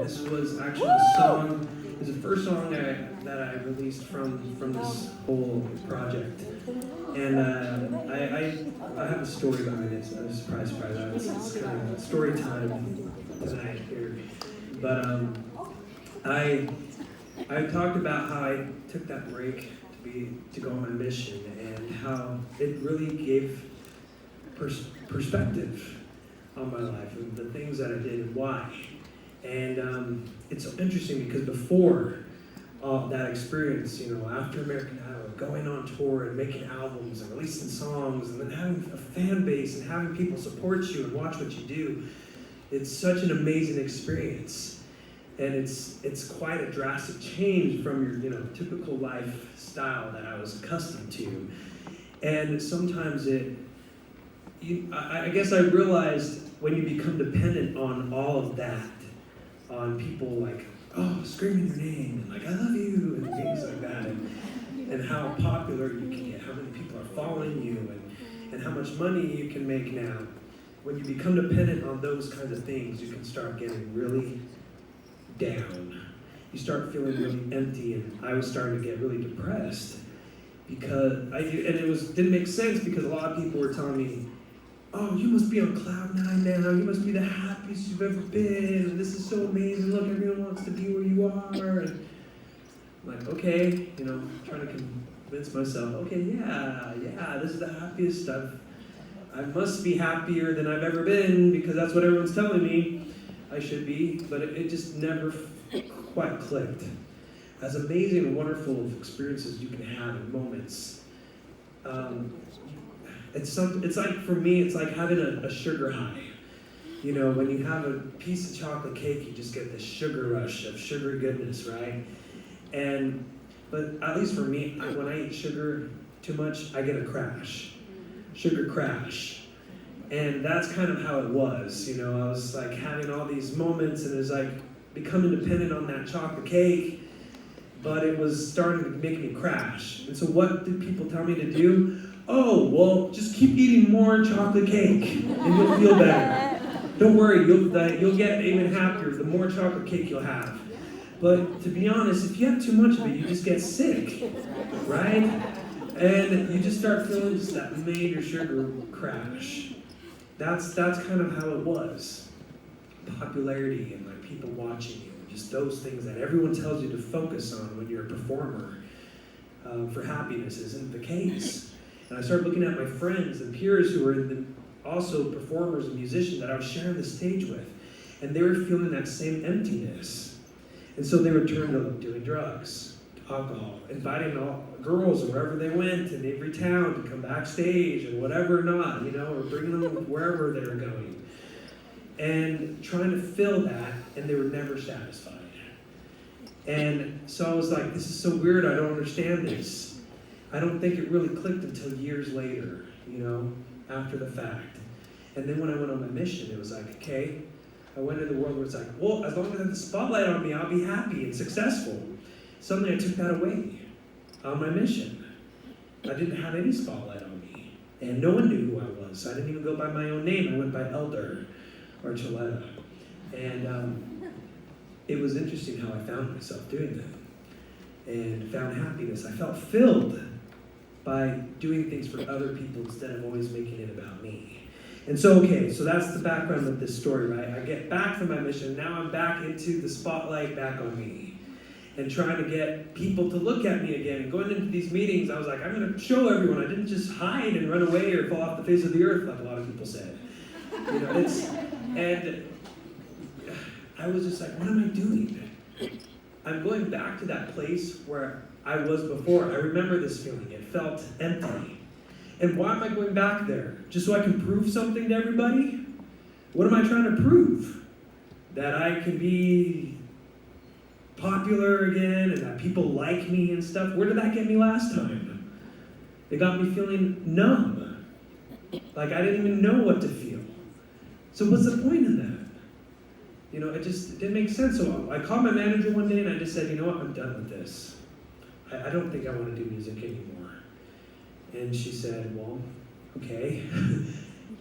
This was actually the song, it was the first song that I released from this whole project. And I have a story behind it, so I'm surprised. It's kind of story time tonight here. But I talked about how I took that break to go on my mission and how it really gave perspective on my life and the things that I did and why. And it's interesting because before that experience, after American Idol, going on tour and making albums and releasing songs and then having a fan base and having people support you and watch what you do, it's such an amazing experience. And it's quite a drastic change from your typical lifestyle that I was accustomed to. And sometimes I guess I realized when you become dependent on all of that, on people like, screaming your name, and like, I love you, and things like that, and how popular you can get, how many people are following you, and how much money you can make now. When you become dependent on those kinds of things, you can start getting really down. You start feeling really empty, and I was starting to get really depressed because it didn't make sense because a lot of people were telling me, oh, you must be on cloud nine now. You must be the happiest you've ever been. And this is so amazing. Look, everyone wants to be where you are. And I'm like, okay, trying to convince myself, okay, yeah, this is the happiest I must be happier than I've ever been because that's what everyone's telling me I should be. But it just never quite clicked. As amazing and wonderful experiences you can have in moments, it's like, for me, it's like having a sugar high. When you have a piece of chocolate cake, you just get this sugar rush of sugar goodness, right? But at least for me, when I eat sugar too much, I get a crash. Sugar crash. And that's kind of how it was. I was like having all these moments and it was like becoming dependent on that chocolate cake, but it was starting to make me crash. And so what did people tell me to do? Oh, well, just keep eating more chocolate cake and you'll feel better. Don't worry, you'll get even happier the more chocolate cake you'll have. But to be honest, if you have too much of it, you just get sick, right? And you just start feeling just that major sugar crash. That's kind of how it was. Popularity and like people watching you, just those things that everyone tells you to focus on when you're a performer for happiness isn't the case. And I started looking at my friends and peers who were also performers and musicians that I was sharing the stage with. And they were feeling that same emptiness. And so they would turn to doing drugs, alcohol, inviting all girls wherever they went in every town to come backstage or whatever or not, or bringing them wherever they were going. And trying to fill that, and they were never satisfied. And so I was like, this is so weird, I don't understand this. I don't think it really clicked until years later, after the fact. And then when I went on my mission, it was like, okay, I went into the world where it's like, well, as long as I have the spotlight on me, I'll be happy and successful. Suddenly I took that away on my mission. I didn't have any spotlight on me. And no one knew who I was. I didn't even go by my own name. I went by Elder, Archuleta. And it was interesting how I found myself doing that. And found happiness. I felt filled by doing things for other people instead of always making it about me. And so that's the background of this story, right? I get back from my mission, now I'm back into the spotlight back on me. And trying to get people to look at me again. And going into these meetings, I was like, I'm going to show everyone. I didn't just hide and run away or fall off the face of the earth like a lot of people said. And I was just like, what am I doing? I'm going back to that place where I was before. I remember this feeling. It felt empty. And why am I going back there? Just so I can prove something to everybody? What am I trying to prove? That I can be popular again and that people like me and stuff? Where did that get me last time? It got me feeling numb. Like I didn't even know what to feel. So what's the point in that? It didn't make sense. So I called my manager one day and I just said, I'm done with this. I don't think I want to do music anymore. And she said, well, okay.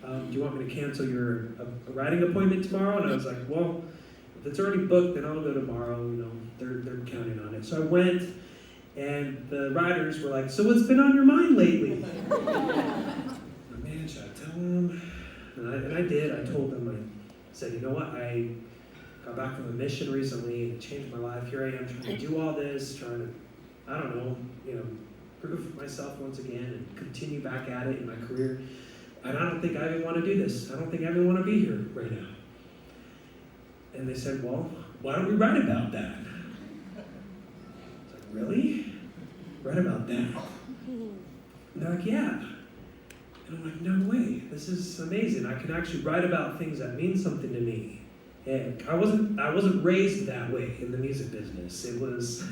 Do you want me to cancel your writing appointment tomorrow? And I was like, well, if it's already booked, then I'll go tomorrow. You know, they're counting on it. So I went, and the writers were like, so what's been on your mind lately? Man, should I tell them? And I did. I told them. I said, you know what? I got back from a mission recently, and it changed my life. Here I am trying to do all this, trying to, I don't know, prove myself once again and continue back at it in my career. And I don't think I even want to do this. I don't think I even want to be here right now. And they said, well, why don't we write about that? I was like, really? Write about that? And they're like, yeah. And I'm like, no way. This is amazing. I can actually write about things that mean something to me. And I wasn't raised that way in the music business. It was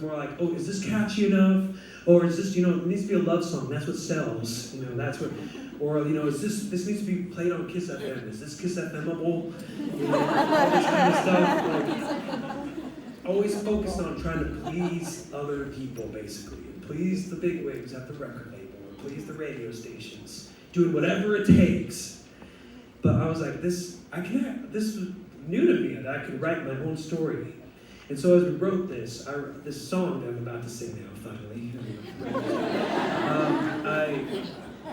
more like, oh, is this catchy enough? Or is this, it needs to be a love song. That's what sells. That's what, or, is this needs to be played on Kiss FM. Is this Kiss FM-able? All this kind of stuff. Like, always focused on trying to please other people, basically. And please the bigwigs at the record label. Or please the radio stations. Doing whatever it takes. But I was like, this was new to me, that I could write my own story. And so as we wrote this song that I'm about to sing now, finally,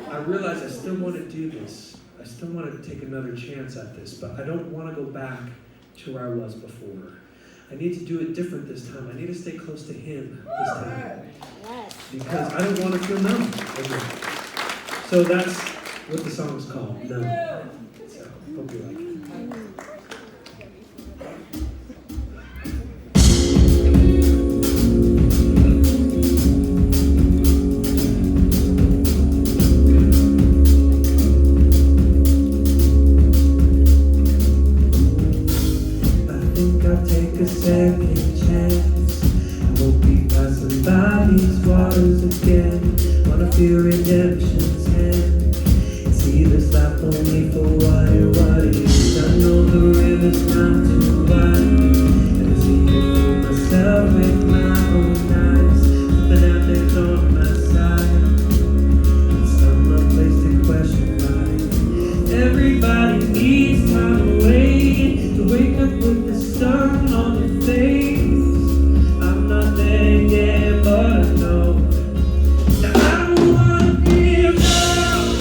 I realized I still want to do this. I still want to take another chance at this, but I don't want to go back to where I was before. I need to do it different this time. I need to stay close to him this time. Because I don't want to feel numb again. So that's what the song's called, Numb. So, hope you like it. A second chance. I won't be passing by these waters again. Wanna feel redemption's hand. See this life only for what it is. I know the river's not too wide. And I see it through myself with my own eyes. But now there's on my side. It's not my place to question life. Everybody needs time away to wake up with the sun on your face. I'm not there yet, but I know that I don't wanna be alone.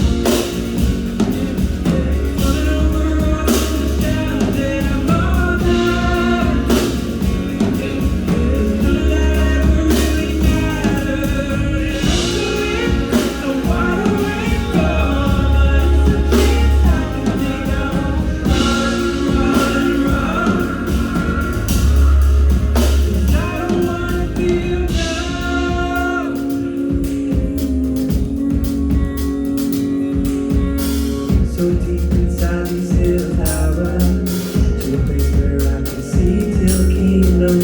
Running over all the shadows that I'm all down. Cause none of that ever really mattered. And I'm wide awake gone. It's a chance I can take out. So deep inside these hills I run to a place where I can see till kingdom